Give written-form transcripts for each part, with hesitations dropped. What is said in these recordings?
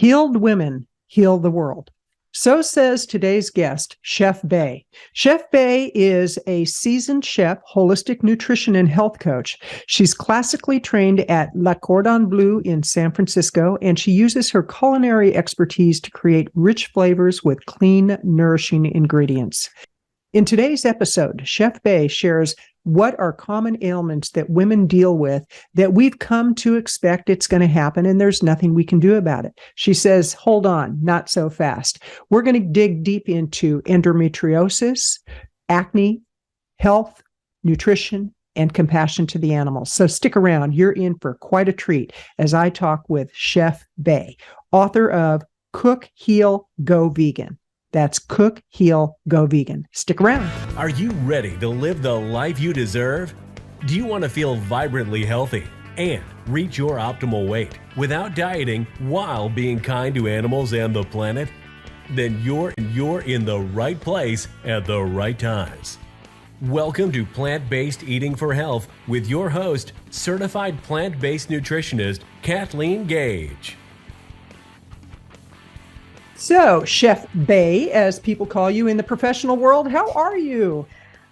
Healed women heal the world. So says today's guest, Chef Bai. Chef Bai is a seasoned chef, holistic nutrition and health coach. She's classically trained at Le Cordon Bleu in San Francisco, and she uses her culinary expertise to create rich flavors with clean, nourishing ingredients. In today's episode, Chef Bai shares what are common ailments that women deal with that we've come to expect it's going to happen and there's nothing we can do about it. She says, hold on, not so fast. We're going to dig deep into endometriosis, acne, health, nutrition, and compassion to the animals. So stick around. You're in for quite a treat as I talk with Chef Bai, author of Cook, Heal, Go Vegan. That's Cook, Heal, Go Vegan. Stick around. Are you ready to live the life you deserve? Do you want to feel vibrantly healthy and reach your optimal weight without dieting while being kind to animals and the planet? Then you're in the right place at the right times. Welcome to Plant-Based Eating for Health with your host, certified plant-based nutritionist, Kathleen Gage. So, Chef Bai, as people call you in the professional world, how are you?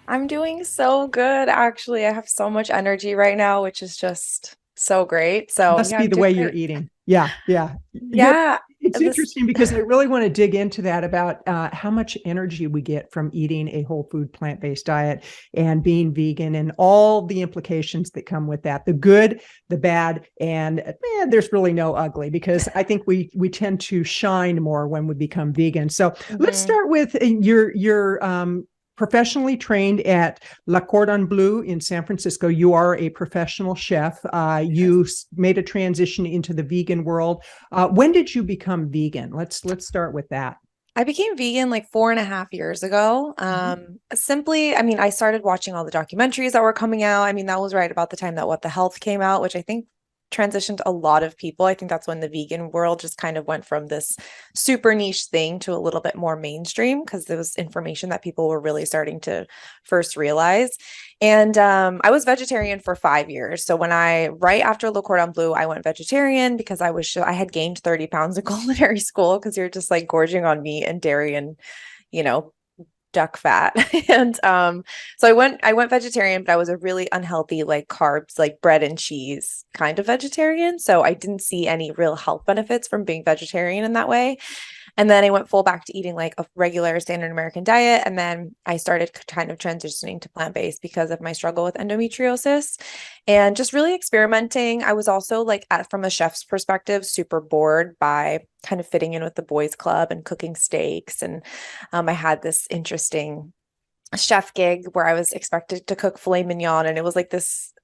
I'm doing so good, actually. I have so much energy right now, which is just so great. So Must be the way you're eating. Yeah. Yeah. It's interesting because I really want to dig into that about how much energy we get from eating a whole food plant-based diet and being vegan and all the implications that come with that, the good, the bad, and there's really no ugly, because I think we tend to shine more when we become vegan. So let's start with your professionally trained at Le Cordon Bleu in San Francisco. You are a professional chef. You made a transition into the vegan world. When did you become vegan? Let's start with that. I became vegan like 4.5 years ago. Simply, I started watching all the documentaries that were coming out. That was right about the time that What the Health came out, which I think transitioned a lot of people. I think that's when the vegan world just kind of went from this super niche thing to a little bit more mainstream, because there was information that people were really starting to first realize. And I was vegetarian for 5 years. So right after Le Cordon Bleu, I went vegetarian because I had gained 30 pounds in culinary school, because you're just like gorging on meat and dairy and, duck fat. And so I went vegetarian, but I was a really unhealthy, like carbs, like bread and cheese kind of vegetarian. So I didn't see any real health benefits from being vegetarian in that way. And then I went full back to eating like a regular standard American diet. And then I started kind of transitioning to plant-based because of my struggle with endometriosis and just really experimenting. I was also from a chef's perspective, super bored by kind of fitting in with the boys club and cooking steaks. And I had this interesting chef gig where I was expected to cook filet mignon. And it was like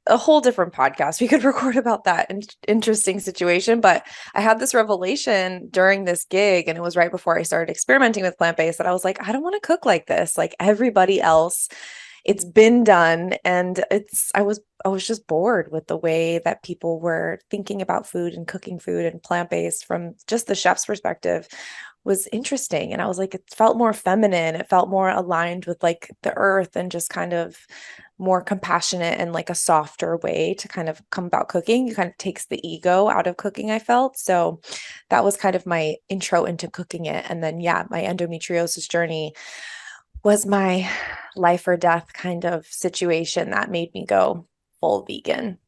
a whole different podcast we could record about that interesting situation. But I had this revelation during this gig, and it was right before I started experimenting with plant-based, that I was like, I don't want to cook like this, like everybody else. It's been done. And I was just bored with the way that people were thinking about food and cooking food, and plant-based from just the chef's perspective was interesting. And I was like, it felt more feminine. It felt more aligned with like the earth, and just kind of more compassionate and like a softer way to kind of come about cooking. It kind of takes the ego out of cooking, I felt. So that was kind of my intro into cooking it. And then, my endometriosis journey was my life or death kind of situation that made me go full vegan.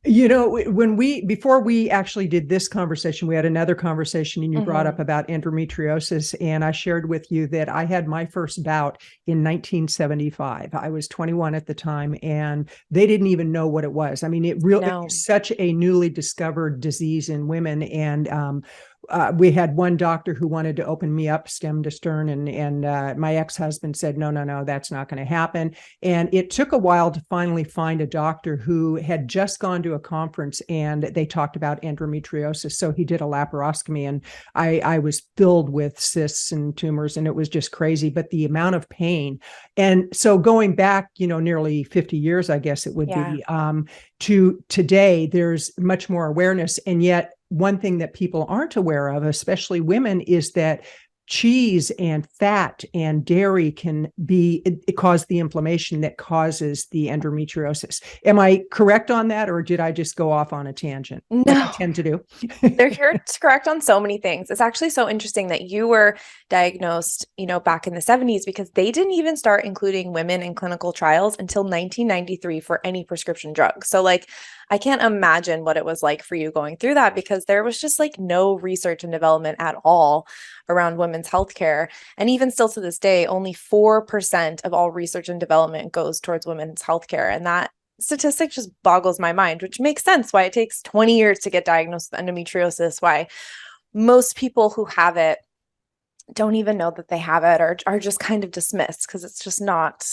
Before we actually did this conversation, we had another conversation, and you brought up about endometriosis. And I shared with you that I had my first bout in 1975. I was 21 at the time, and they didn't even know what it was. It was such a newly discovered disease in women. And we had one doctor who wanted to open me up stem to stern, and my ex-husband said, no, that's not going to happen. And it took a while to finally find a doctor who had just gone to a conference, and they talked about endometriosis. So he did a laparoscopy, and I was filled with cysts and tumors, and it was just crazy. But the amount of pain, and so going back, nearly 50 years, I guess it would be, to today, there's much more awareness. And yet one thing that people aren't aware of, especially women, is that cheese and fat and dairy can it cause the inflammation that causes the endometriosis. Am I correct on that, or did I just go off on a tangent like I tend to do? You're correct on so many things. It's actually so interesting that you were diagnosed, back in the 70s, because they didn't even start including women in clinical trials until 1993 for any prescription drug. So I can't imagine what it was like for you going through that, because there was just no research and development at all around women's healthcare. And even still to this day, only 4% of all research and development goes towards women's healthcare. And that statistic just boggles my mind, which makes sense why it takes 20 years to get diagnosed with endometriosis, why most people who have it don't even know that they have it, or are just kind of dismissed because it's just not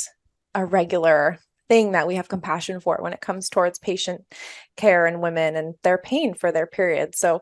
a regular thing that we have compassion for when it comes towards patient care and women and their pain for their period. So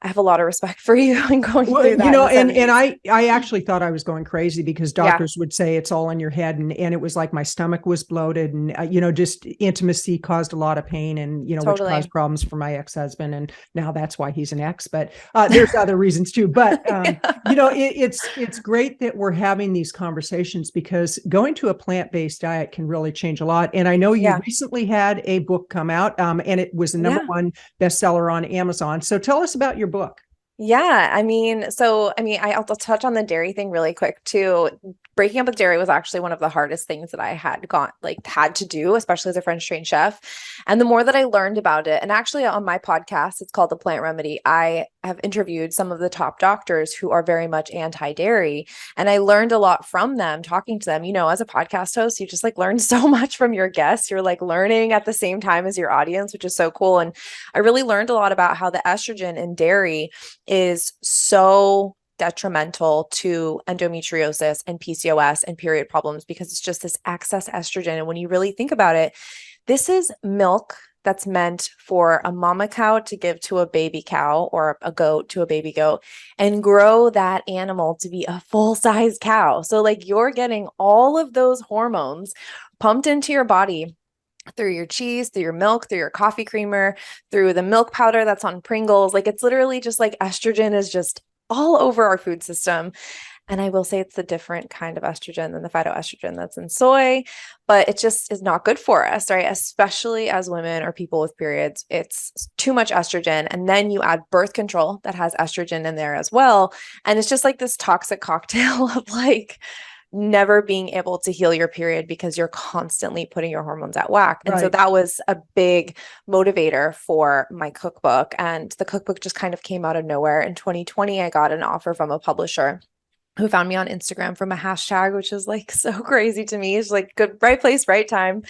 I have a lot of respect for you and going through that. And I actually thought I was going crazy, because doctors would say it's all in your head. And it was like my stomach was bloated, and, just intimacy caused a lot of pain, and, which caused problems for my ex-husband. And now that's why he's an ex, but there's other reasons too. But, it's great that we're having these conversations, because going to a plant-based diet can really change a lot. And I know you recently had a book come out, and it was the number one bestseller on Amazon. So tell us about your book. Yeah, I'll touch on the dairy thing really quick too. Breaking up with dairy was actually one of the hardest things that I had to do, especially as a French trained chef. And the more that I learned about it, and actually on my podcast, it's called The Plant Remedy, I have interviewed some of the top doctors who are very much anti-dairy. And I learned a lot from them, talking to them. As a podcast host, you just learn so much from your guests. You're learning at the same time as your audience, which is so cool. And I really learned a lot about how the estrogen in dairy is so detrimental to endometriosis and PCOS and period problems, because it's just this excess estrogen. And when you really think about it, this is milk that's meant for a mama cow to give to a baby cow, or a goat to a baby goat, and grow that animal to be a full-size cow. So you're getting all of those hormones pumped into your body through your cheese, through your milk, through your coffee creamer, through the milk powder that's on Pringles. It's literally just estrogen is just all over our food system. And I will say it's a different kind of estrogen than the phytoestrogen that's in soy, but it just is not good for us, right? Especially as women or people with periods, it's too much estrogen. And then you add birth control that has estrogen in there as well. And it's just this toxic cocktail of never being able to heal your period, because you're constantly putting your hormones at whack. And so that was a big motivator for my cookbook. And the cookbook just kind of came out of nowhere. In 2020, I got an offer from a publisher who found me on Instagram from a hashtag, which is so crazy to me. It's good, right place, right time.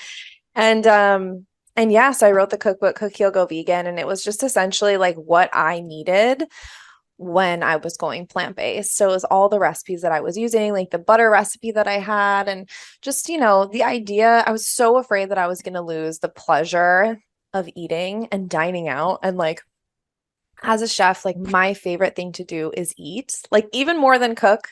And so I wrote the cookbook, Cook, Heal, Go Vegan. And it was just essentially what I needed when I was going plant-based. So it was all the recipes that I was using, the butter recipe that I had, and just, the idea. I was so afraid that I was going to lose the pleasure of eating and dining out. And as a chef, my favorite thing to do is eat, even more than cook.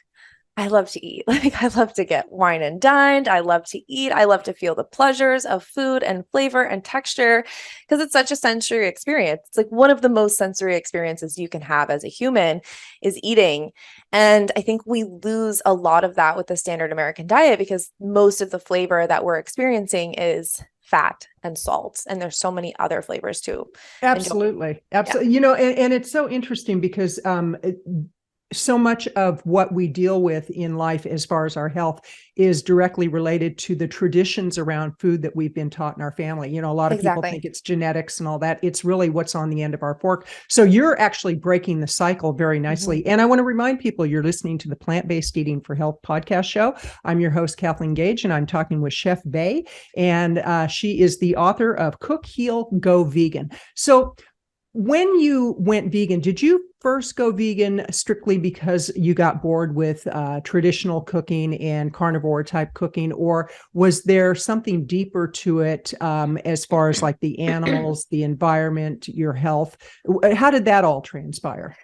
I love to eat. I love to get wine and dined. I love to eat. I love to feel the pleasures of food and flavor and texture, because it's such a sensory experience. It's one of the most sensory experiences you can have as a human is eating. And I think we lose a lot of that with the standard American diet, because most of the flavor that we're experiencing is fat and salt. And there's so many other flavors too. Absolutely. Absolutely. Yeah. And it's so interesting, because so much of what we deal with in life as far as our health is directly related to the traditions around food that we've been taught in our family. A lot of people think it's genetics and all that. It's really what's on the end of our fork. So you're actually breaking the cycle very nicely. And I want to remind people, you're listening to the Plant-Based Eating for Health podcast show. I'm your host, Kathleen Gage, and I'm talking with Chef Bai, and she is the author of Cook, Heal, Go Vegan. So when you went vegan, did you first go vegan strictly because you got bored with traditional cooking and carnivore type cooking, or was there something deeper to it as far as the animals, the environment, your health? How did that all transpire?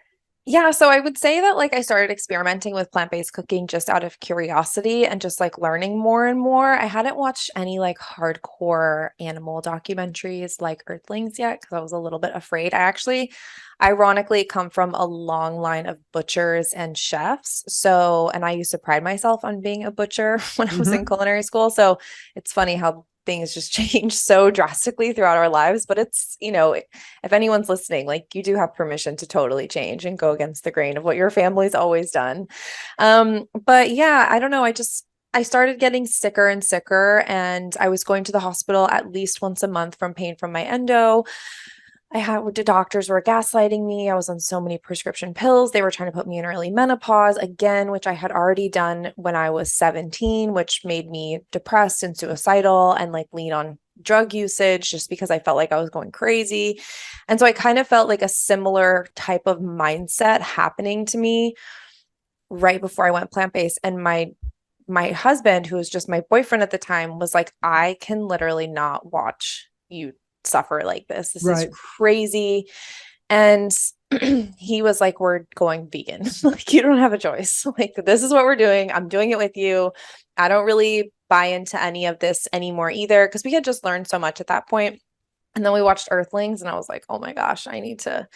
Yeah, so I would say that like I started experimenting with plant-based cooking just out of curiosity and just like learning more and more. I hadn't watched any like hardcore animal documentaries like Earthlings yet because I was a little bit afraid. I actually ironically come from a long line of butchers and chefs. So, and I used to pride myself on being a butcher when I was in Mm-hmm. culinary school. So it's funny how things just change so drastically throughout our lives, but it's, if anyone's listening, like you do have permission to totally change and go against the grain of what your family's always done. But yeah, I don't know. I started getting sicker and sicker, and I was going to the hospital at least once a month from pain from my endo. The doctors were gaslighting me. I was on so many prescription pills. They were trying to put me in early menopause again, which I had already done when I was 17, which made me depressed and suicidal and like lean on drug usage just because I felt like I was going crazy. And so I kind of felt like a similar type of mindset happening to me right before I went plant-based. And my husband, who was just my boyfriend at the time, was like, I can literally not watch you suffer like this. This is Right. crazy. And he was like, we're going vegan. Like, you don't have a choice. Like, this is what we're doing. I'm doing it with you. I don't really buy into any of this anymore either, because we had just learned so much at that point. And then we watched Earthlings, and I was like, oh my gosh, I need to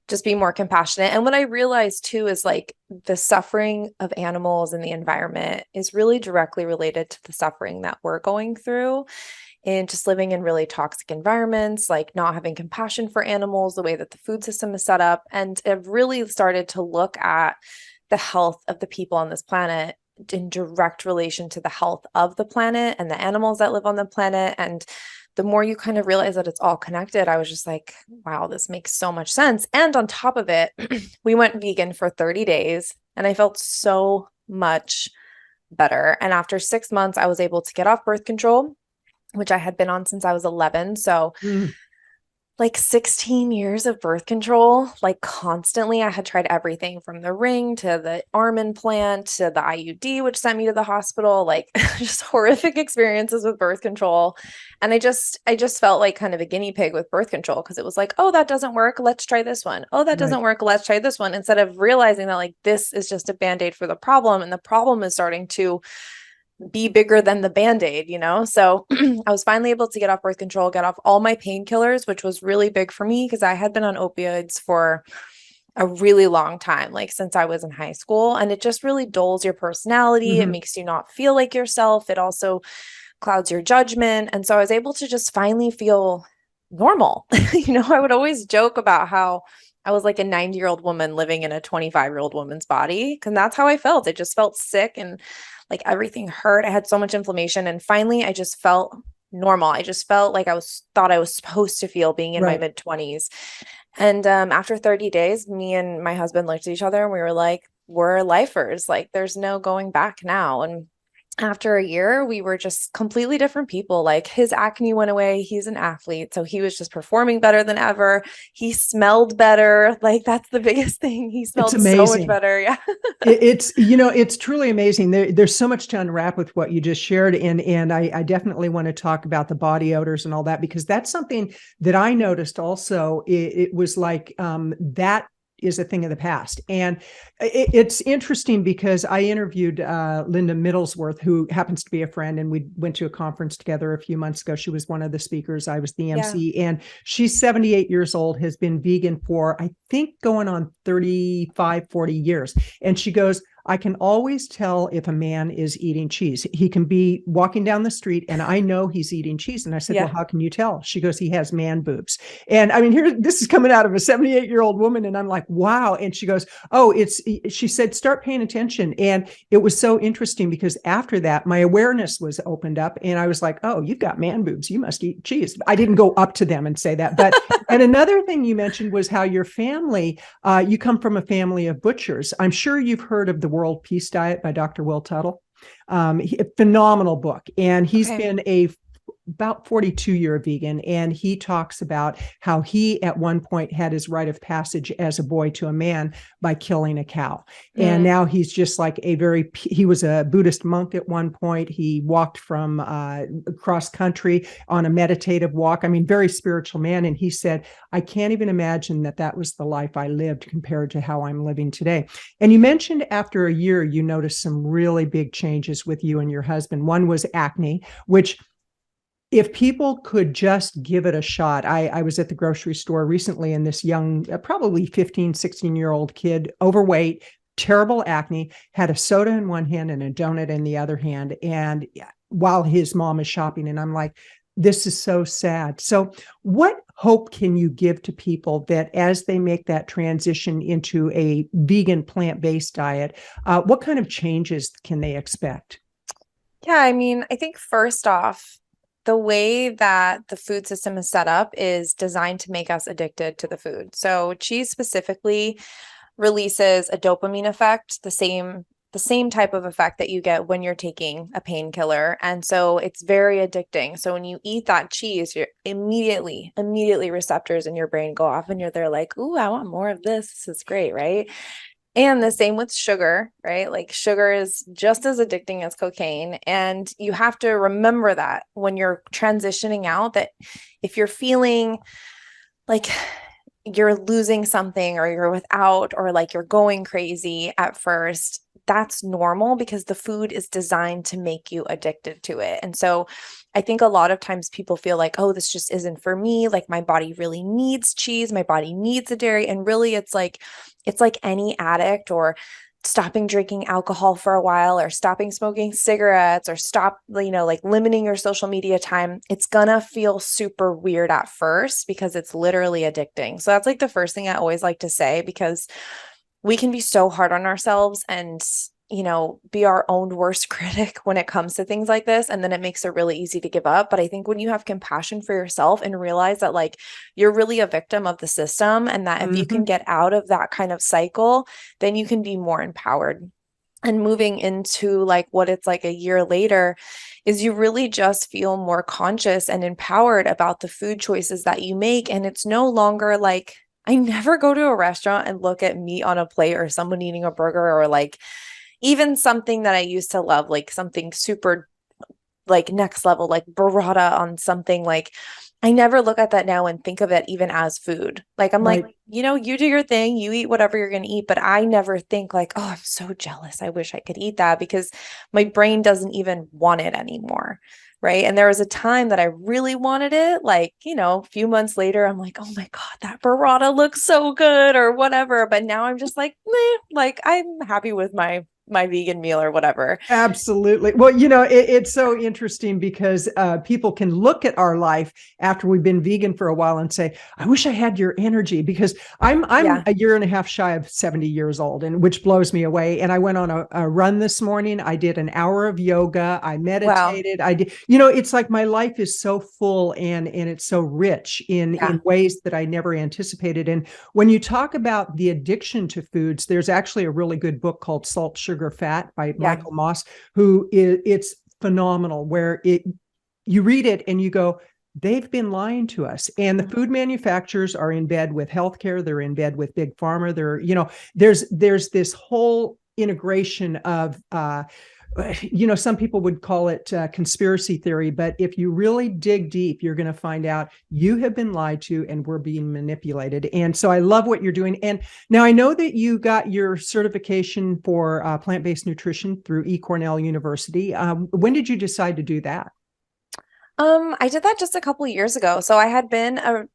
just be more compassionate. And what I realized too is like the suffering of animals and the environment is really directly related to the suffering that we're going through and just living in really toxic environments, like not having compassion for animals, the way that the food system is set up. And I've really started to look at the health of the people on this planet in direct relation to the health of the planet and the animals that live on the planet. And the more you kind of realize that it's all connected, I was just like, wow, this makes so much sense. And on top of it, we went vegan for 30 days and I felt so much better. And after 6 months, I was able to get off birth control, which I had been on since I was 11. So Mm. like 16 years of birth control, like constantly. I had tried everything from the ring to the arm implant to the IUD, which sent me to the hospital, like just horrific experiences with birth control. And I just felt like kind of a guinea pig with birth control because it was like, oh, that doesn't work. Let's try this one. Oh, that Right. doesn't work. Let's try this one. Instead of realizing that like this is just a band-aid for the problem. And the problem is starting to be bigger than the band-aid. So I was finally able to get off birth control, get off all my painkillers, which was really big for me because I had been on opioids for a really long time, like since I was in high school. And it just really dulls your personality. It Mm-hmm. makes you not feel like yourself. It also clouds your judgment. And so I was able to just finally feel normal. I would always joke about how I was like a 90-year-old woman living in a 25-year-old woman's body. And that's how I felt. I just felt sick and like everything hurt. I had so much inflammation. And finally, I just felt normal. I just felt like thought I was supposed to feel being in my Right. mid 20s. And after 30 days, me and my husband looked at each other and we were like, we're lifers. Like there's no going back now. And after a year, we were just completely different people. Like his acne went away. He's an athlete. So he was just performing better than ever. He smelled better. Like that's the biggest thing. He It's smelled so much amazing. better. Yeah. It's truly amazing. There's so much to unwrap with what you just shared, and I definitely want to talk about the body odors and all that because that's something that I noticed also. It was like that is a thing of the past, and it's interesting because I interviewed Linda Middlesworth, who happens to be a friend, and we went to a conference together a few months ago. She was one of the speakers. I was the Yeah. MC, and she's 78 years old, has been vegan for I think going on 35, 40 years. And she goes, I can always tell if a man is eating cheese. He can be walking down the street and I know he's eating cheese. And I said, well, Yeah. how can you tell? She goes, he has man boobs. And I mean, this is coming out of a 78-year-old woman. And I'm like, wow. And she goes, she said, start paying attention. And it was so interesting because after that, my awareness was opened up and I was like, oh, you've got man boobs. You must eat cheese. I didn't go up to them and say that. But, and another thing you mentioned was how your family, you come from a family of butchers. I'm sure you've heard of the World Peace Diet by Dr. Will Tuttle. Phenomenal book. And he's Okay. been a about 42-year vegan, and he talks about how he at one point had his rite of passage as a boy to a man by killing a cow. And now he's just like he was a Buddhist monk at one point. He walked from cross country on a meditative walk. I mean, very spiritual man. And he said, I can't even imagine that was the life I lived compared to how I'm living today. And you mentioned after a year, you noticed some really big changes with you and your husband. One was acne, which if people could just give it a shot. I was at the grocery store recently, and this young, probably 15, 16-year-old kid, overweight, terrible acne, had a soda in one hand and a donut in the other hand. And while his mom is shopping, and I'm like, this is so sad. So what hope can you give to people that as they make that transition into a vegan plant-based diet, what kind of changes can they expect? Yeah, I mean, I think first off, the way that the food system is set up is designed to make us addicted to the food. So cheese specifically releases a dopamine effect, the same type of effect that you get when you're taking a painkiller. And so it's very addicting. So when you eat that cheese, you're immediately receptors in your brain go off and you're there like, ooh, I want more of this. This is great, right? And the same with sugar, right? Like sugar is just as addicting as cocaine. And you have to remember that when you're transitioning out, that if you're feeling like you're losing something or you're without or like you're going crazy at first, that's normal because the food is designed to make you addicted to it. And so I think a lot of times people feel like, oh, this just isn't for me. Like my body really needs cheese. My body needs a dairy. And really it's like any addict or stopping drinking alcohol for a while or stopping smoking cigarettes or like limiting your social media time. It's gonna feel super weird at first because it's literally addicting. So that's like the first thing I always like to say, because we can be so hard on ourselves and, be our own worst critic when it comes to things like this. And then it makes it really easy to give up. But I think when you have compassion for yourself and realize that like you're really a victim of the system and that if you can get out of that kind of cycle, then you can be more empowered. And moving into like what it's like a year later is you really just feel more conscious and empowered about the food choices that you make. And it's no longer like, I never go to a restaurant and look at meat on a plate or someone eating a burger or like even something that I used to love, like something super like next level, like burrata on something. Like I never look at that now and think of it even as food. Like I'm Right. like, you do your thing, you eat whatever you're going to eat. But I never think like, oh, I'm so jealous. I wish I could eat that, because my brain doesn't even want it anymore. Right. And there was a time that I really wanted it. Like, a few months later, I'm like, oh my God, that burrata looks so good or whatever. But now I'm just like, meh, like I'm happy with my vegan meal or whatever. Absolutely. Well, it's so interesting because people can look at our life after we've been vegan for a while and say, I wish I had your energy, because I'm a year and a half shy of 70 years old, and which blows me away. And I went on a run this morning. I did an hour of yoga. I meditated. Wow. I did, it's like my life is so full and it's so rich in ways that I never anticipated. And when you talk about the addiction to foods, there's actually a really good book called Salt, Sugar, Fat by Michael Moss, it's phenomenal, where you read it and you go, they've been lying to us. And the food manufacturers are in bed with healthcare. They're in bed with big pharma. There's this whole integration of, some people would call it conspiracy theory, but if you really dig deep, you're going to find out you have been lied to and we're being manipulated. And so I love what you're doing. And now I know that you got your certification for plant-based nutrition through Cornell University. When did you decide to do that? I did that just a couple of years ago. So I had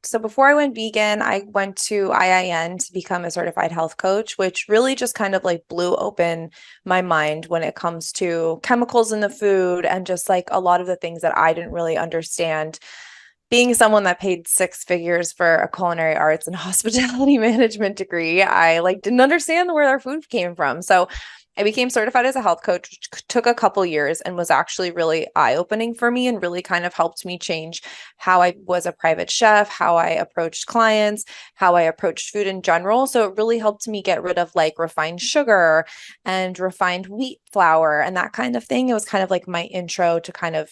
so before I went vegan, I went to IIN to become a certified health coach, which really just kind of like blew open my mind when it comes to chemicals in the food and just like a lot of the things that I didn't really understand. Being someone that paid 6 figures for a culinary arts and hospitality management degree, I like didn't understand where our food came from. So I became certified as a health coach, which took a couple years and was actually really eye-opening for me and really kind of helped me change how I was a private chef, how I approached clients, how I approached food in general. So it really helped me get rid of like refined sugar and refined wheat flour and that kind of thing. It was kind of like my intro to kind of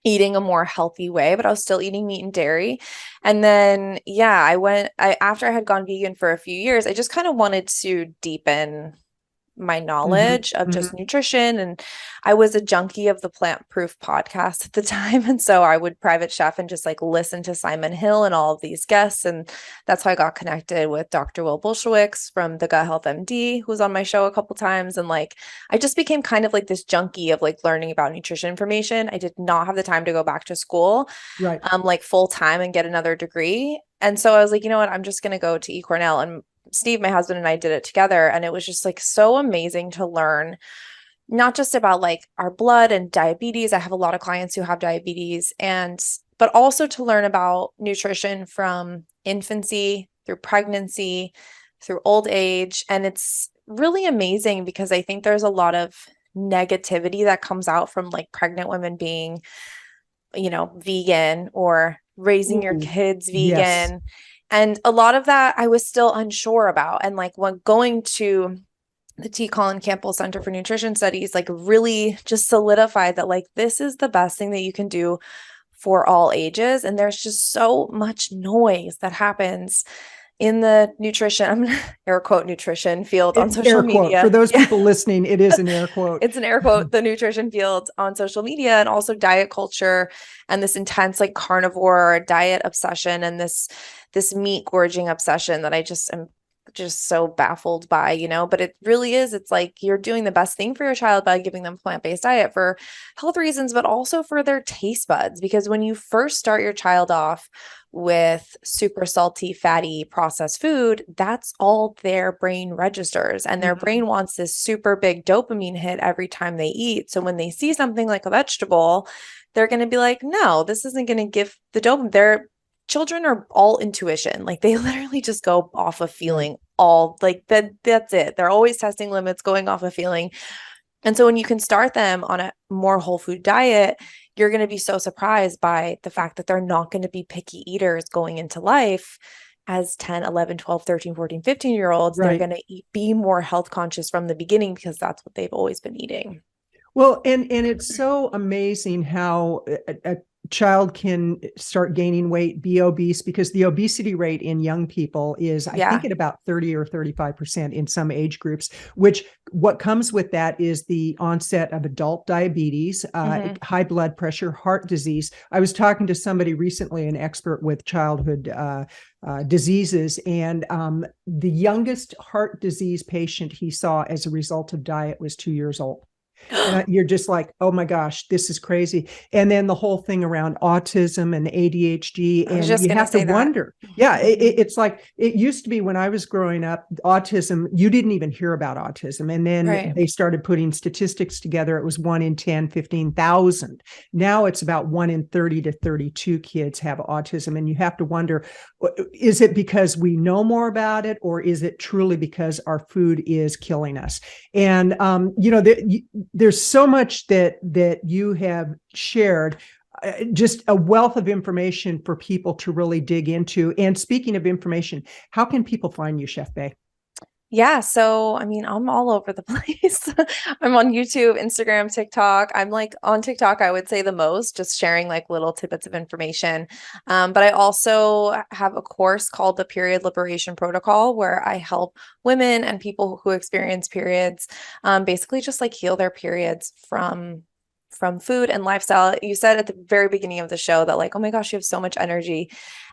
eating a more healthy way, but I was still eating meat and dairy. And then, yeah, after I had gone vegan for a few years, I just kind of wanted to deepen my knowledge of just nutrition. And I was a junkie of the Plant Proof podcast at the time. And so I would private chef and just like listen to Simon Hill and all of these guests. And that's how I got connected with Dr. Will Bulshewicz from the Gut Health MD, who was on my show a couple times. And like, I just became kind of like this junkie of like learning about nutrition information. I did not have the time to go back to school, Right. like full time and get another degree. And so I was like, you know what, I'm just going to go to eCornell. And Steve, my husband, and I did it together. And it was just like so amazing to learn, not just about like our blood and diabetes. I have a lot of clients who have diabetes, but also to learn about nutrition from infancy through pregnancy, through old age. And it's really amazing because I think there's a lot of negativity that comes out from like pregnant women being, vegan or raising your kids vegan. Yes. And a lot of that I was still unsure about. And like when going to the T Colin Campbell Center for Nutrition Studies, like really just solidified that like this is the best thing that you can do for all ages. And there's just so much noise that happens in the nutrition, I'm going to air quote nutrition field on social media. For those people listening, it is an air quote. It's an air quote, the nutrition field on social media, and also diet culture and this intense like carnivore diet obsession and this meat gorging obsession that I just am just so baffled by, but it really is. It's like you're doing the best thing for your child by giving them plant-based diet for health reasons, but also for their taste buds. Because when you first start your child off with super salty, fatty, processed food, that's all their brain registers. And their brain wants this super big dopamine hit every time they eat. So when they see something like a vegetable, they're going to be like, no, this isn't going to give the dopamine. Their children are all intuition. Like they literally just go off of feeling all like that. That's it. They're always testing limits, going off of feeling. And so when you can start them on a more whole food diet, you're going to be so surprised by the fact that they're not going to be picky eaters going into life as 10, 11, 12, 13, 14, 15-year-olds. They're going to be more health conscious from the beginning because that's what they've always been eating. Well, and it's so amazing how a child can start gaining weight, be obese, because the obesity rate in young people is, I think, at about 30 or 35% in some age groups, which what comes with that is the onset of adult diabetes, high blood pressure, heart disease. I was talking to somebody recently, an expert with childhood diseases, and the youngest heart disease patient he saw as a result of diet was 2 years old. And you're just like, oh my gosh, this is crazy. And then the whole thing around autism and ADHD, and you have to wonder. Yeah, it's like it used to be when I was growing up, autism, you didn't even hear about autism. And then they started putting statistics together. It was 1 in 10, 15,000. Now it's about 1 in 30 to 32 kids have autism. And you have to wonder, is it because we know more about it, or is it truly because our food is killing us? And, there's so much that you have shared, just a wealth of information for people to really dig into. And speaking of information, how can people find you, Chef Bai? Yeah. So, I mean, I'm all over the place. I'm on YouTube, Instagram, TikTok. I'm like on TikTok, I would say the most, just sharing like little tidbits of information. But I also have a course called the Period Liberation Protocol, where I help women and people who experience periods, basically just like heal their periods from food and lifestyle. You said at the very beginning of the show that like, oh my gosh, you have so much energy.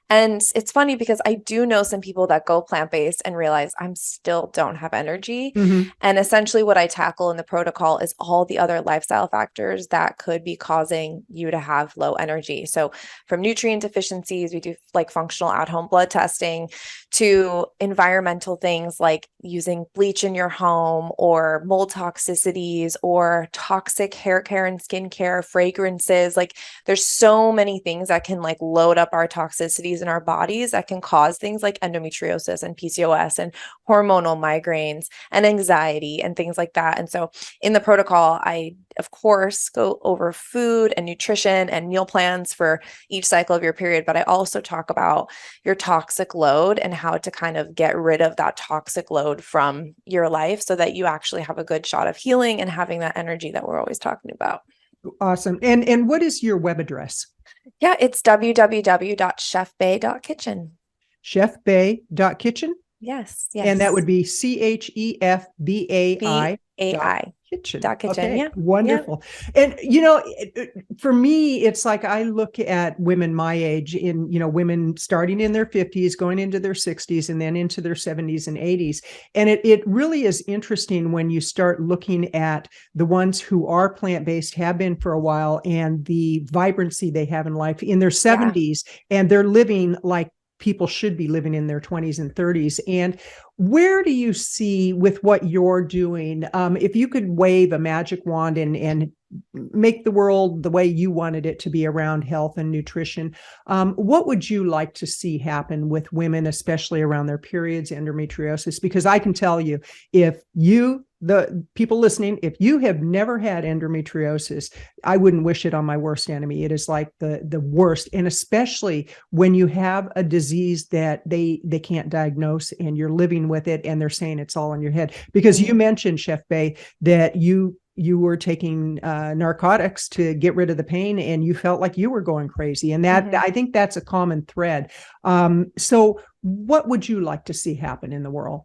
And it's funny because I do know some people that go plant-based and realize I'm still don't have energy. And essentially what I tackle in the protocol is all the other lifestyle factors that could be causing you to have low energy. So from nutrient deficiencies, we do like functional at-home blood testing, to environmental things like using bleach in your home, or mold toxicities, or toxic hair care and skincare, fragrances. Like there's so many things that can like load up our toxicities in our bodies that can cause things like endometriosis and PCOS and hormonal migraines and anxiety and things like that. And so in the protocol, I, of course, go over food and nutrition and meal plans for each cycle of your period, but I also talk about your toxic load and how to kind of get rid of that toxic load from your life so that you actually have a good shot of healing and having that energy that we're always talking about. Awesome. And what is your web address? Yeah, it's www.chefbai.kitchen. Chefbai.kitchen. Yes, And that would yes. be CHEFBAI dot BAI kitchen. dot kitchen. Okay, Yeah. Yeah. wonderful. And for me, it's like I look at women my age, women starting in their 50s, going into their 60s, and then into their 70s and 80s. And it really is interesting when you start looking at the ones who are plant-based, have been for a while, and the vibrancy they have in life in their 70s, and they're living like people should be living in their 20s and 30s. And where do you see with what you're doing, if you could wave a magic wand and make the world the way you wanted it to be around health and nutrition, what would you like to see happen with women, especially around their periods, endometriosis? Because I can tell you, if you, the people listening, if you have never had endometriosis, I wouldn't wish it on my worst enemy. It is like the worst. And especially when you have a disease that they can't diagnose and you're living with it and they're saying it's all in your head. Because you mentioned, Chef Bai, that you were taking narcotics to get rid of the pain and you felt like you were going crazy. And that I think that's a common thread. So what would you like to see happen in the world?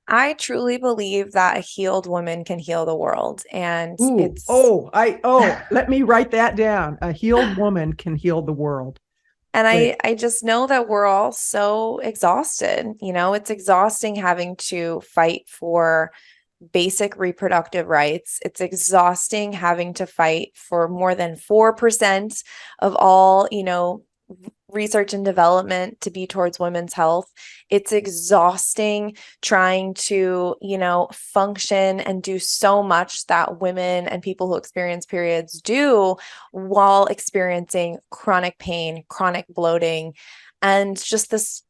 I truly believe that a healed woman can heal the world. And let me write that down. A healed woman can heal the world. And I just know that we're all so exhausted. It's exhausting having to fight for basic reproductive rights. It's exhausting having to fight for more than 4% of all, research and development to be towards women's health. It's exhausting trying to, function and do so much that women and people who experience periods do while experiencing chronic pain, chronic bloating, and just this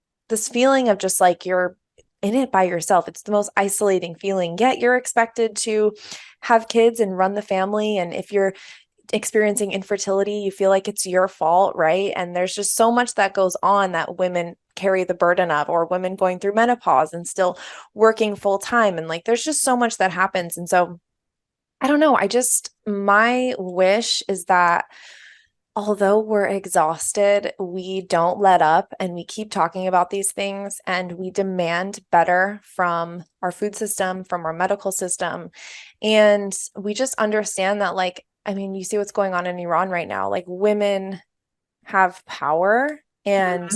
feeling of just like you're in it by yourself. It's the most isolating feeling, yet you're expected to have kids and run the family. And if you're experiencing infertility, you feel like it's your fault, right? And there's just so much that goes on that women carry the burden of, or women going through menopause and still working full time. And like, there's just so much that happens. And so I don't know. My wish is that although we're exhausted, we don't let up and we keep talking about these things and we demand better from our food system, from our medical system. And we just understand that, you see what's going on in Iran right now. Like, women have power, and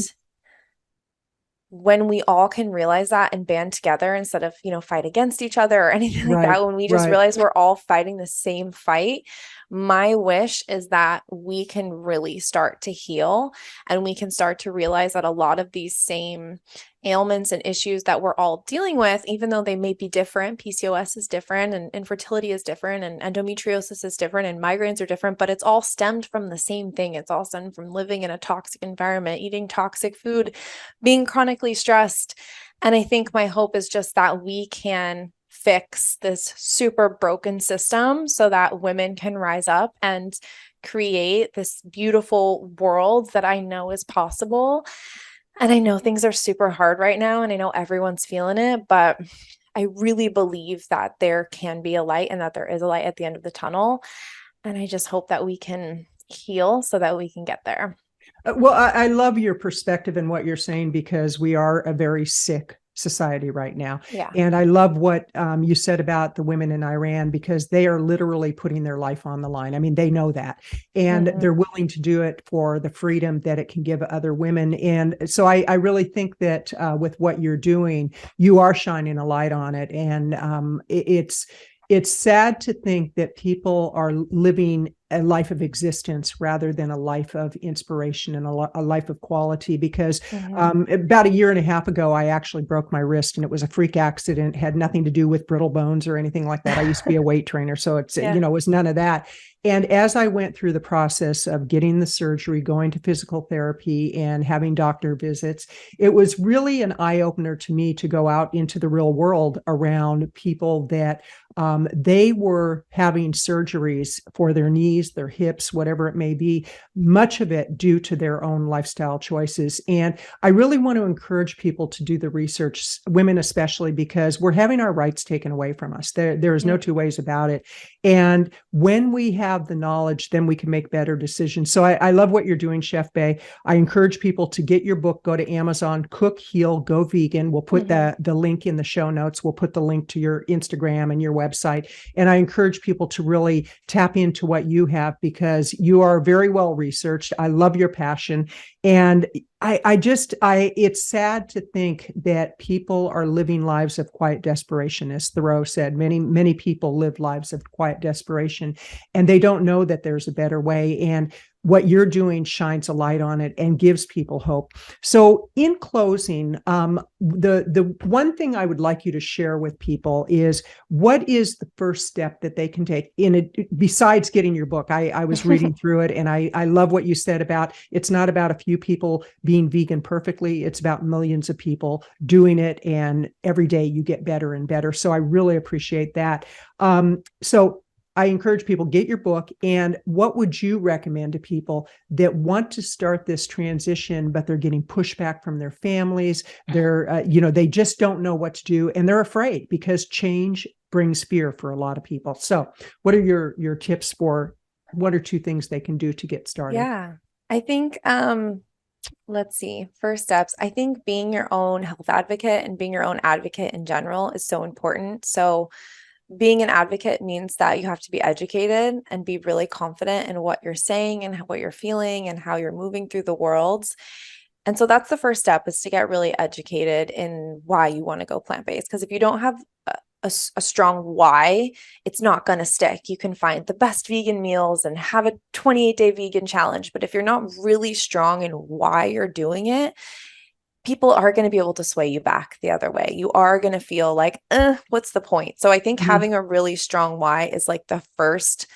when we all can realize that and band together instead of, fight against each other or anything like that, when we just realize we're all fighting the same fight, my wish is that we can really start to heal and we can start to realize that a lot of these same ailments and issues that we're all dealing with, even though they may be different, PCOS is different and infertility is different and endometriosis is different and migraines are different, but it's all stemmed from the same thing. It's all stemmed from living in a toxic environment, eating toxic food, being chronically stressed. And I think my hope is just that we can fix this super broken system so that women can rise up and create this beautiful world that I know is possible. And I know things are super hard right now, and I know everyone's feeling it, but I really believe that there can be a light and that there is a light at the end of the tunnel. And I just hope that we can heal so that we can get there. Well, I love your perspective and what you're saying, because we are a very sick society right now. Yeah. And I love what you said about the women in Iran, because they are literally putting their life on the line. I mean, they know that, and they're willing to do it for the freedom that it can give other women. And so I really think that with what you're doing, you are shining a light on it. And it's sad to think that people are living a life of existence rather than a life of inspiration and a life of quality, because about a year and a half ago, I actually broke my wrist, and it was a freak accident, had nothing to do with brittle bones or anything like that. I used to be a weight trainer, so it's, it was none of that. And as I went through the process of getting the surgery, going to physical therapy and having doctor visits, it was really an eye-opener to me to go out into the real world around people that they were having surgeries for their knees, their hips, whatever it may be, much of it due to their own lifestyle choices. And I really want to encourage people to do the research, women especially, because we're having our rights taken away from us. There is no two ways about it. And when we have have the knowledge, then we can make better decisions. So I love what you're doing, Chef Bai. I encourage people to get your book, go to Amazon, Cook, Heal, Go Vegan. We'll put the link in the show notes. We'll put the link to your Instagram and your website. And I encourage people to really tap into what you have, because you are very well researched. I love your passion. And it's sad to think that people are living lives of quiet desperation. As Thoreau said, many people live lives of quiet desperation, and they don't know that there's a better way. And what you're doing shines a light on it and gives people hope. So in closing, the one thing I would like you to share with people is, what is the first step that they can take in it, besides getting your book? I was reading through it, and I love what you said about, it's not about a few people being vegan perfectly. It's about millions of people doing it, and every day you get better and better. So I really appreciate that. So I encourage people, get your book. And what would you recommend to people that want to start this transition, but they're getting pushback from their families? They're, they just don't know what to do, and they're afraid, because change brings fear for a lot of people. So what are your tips for 1 or 2 things they can do to get started? Yeah, I think, let's see, first steps. I think being your own health advocate and being your own advocate in general is so important. So being an advocate means that you have to be educated and be really confident in what you're saying and what you're feeling and how you're moving through the world. And so that's the first step, is to get really educated in why you want to go plant-based. Because if you don't have a strong why, it's not going to stick. You can find the best vegan meals and have a 28-day vegan challenge. But if you're not really strong in why you're doing it, people are going to be able to sway you back the other way. You are going to feel like, what's the point? So I think having a really strong why is like the first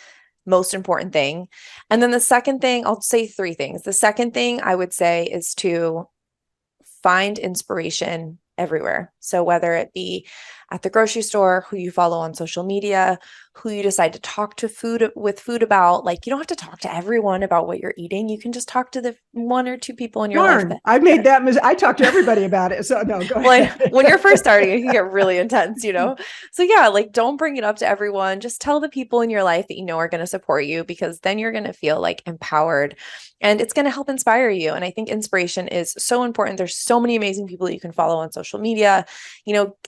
most important thing. And then the second thing, I'll say 3 things. The second thing I would say is to find inspiration everywhere. So whether it be at the grocery store, who you follow on social media, who you decide to talk to food about, like, you don't have to talk to everyone about what you're eating. You can just talk to the 1 or 2 people in your life. I made that mistake. I talk to everybody about it. So no, go ahead. When you're first starting, it can get really intense, So yeah, like, don't bring it up to everyone. Just tell the people in your life that you know are going to support you, because then you're going to feel like empowered, and it's going to help inspire you. And I think inspiration is so important. There's so many amazing people that you can follow on social media,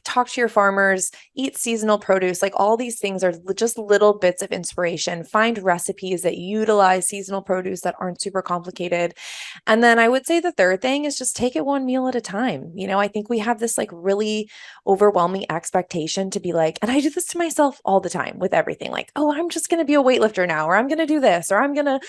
talk to your farmers, eat seasonal produce. Like, all these things are just little bits of inspiration. Find recipes that utilize seasonal produce that aren't super complicated. And then I would say the third thing is just take it 1 meal at a time. I think we have this like really overwhelming expectation to be like, and I do this to myself all the time with everything, like, oh, I'm just going to be a weightlifter now, or I'm going to do this, or I'm going to,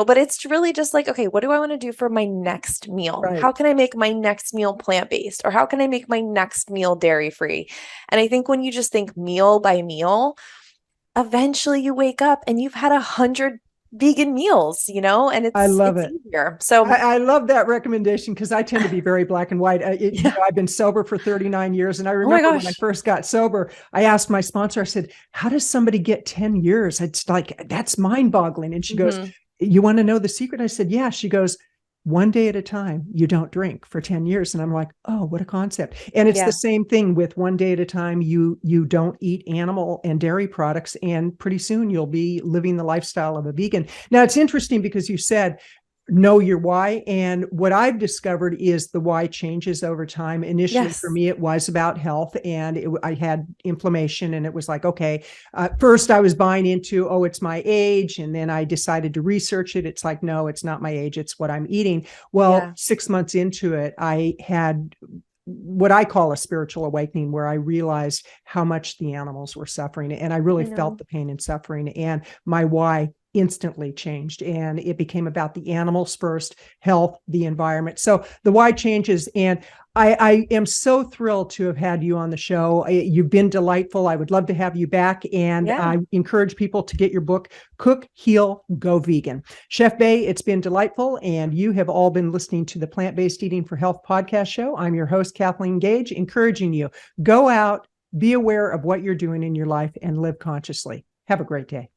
but it's really just like, okay, what do I want to do for my next meal? Right. How can I make my next meal plant-based? Or how can I make my next meal dairy-free? And I think when you just think meal by meal, eventually you wake up and you've had 100 vegan meals, and it's, I love it. Easier. So I love that recommendation, because I tend to be very black and white. I've been sober for 39 years. And I remember when I first got sober, I asked my sponsor, I said, how does somebody get 10 years? It's like, that's mind boggling. And she goes, you want to know the secret? I said, yeah. She goes, 1 day at a time, you don't drink for 10 years. And I'm like, oh, what a concept. And it's the same thing with 1 day at a time. You don't eat animal and dairy products, and pretty soon you'll be living the lifestyle of a vegan. Now, it's interesting because you said, know your why. And what I've discovered is the why changes over time. Initially, for me, it was about health, and I had inflammation, and it was like, okay, first I was buying into, oh, it's my age. And then I decided to research it. It's like, no, it's not my age. It's what I'm eating. Well, 6 months into it, I had what I call a spiritual awakening, where I realized how much the animals were suffering. And I really felt the pain and suffering, and my why instantly changed, and it became about the animals first, health, the environment. So the why changes. And I am so thrilled to have had you on the show. You've been delightful. I would love to have you back. And I encourage people to get your book, Cook, Heal, Go Vegan. Chef Bai, it's been delightful. And you have all been listening to the Plant-Based Eating for Health podcast show. I'm your host, Kathleen Gage, encouraging you, go out, be aware of what you're doing in your life, and live consciously. Have a great day.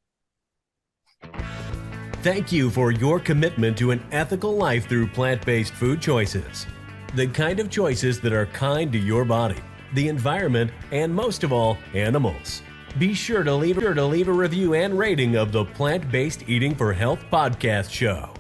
Thank you for your commitment to an ethical life through plant-based food choices. The kind of choices that are kind to your body, the environment, and most of all, animals. Be sure to leave a review and rating of the Plant-Based Eating for Health podcast show.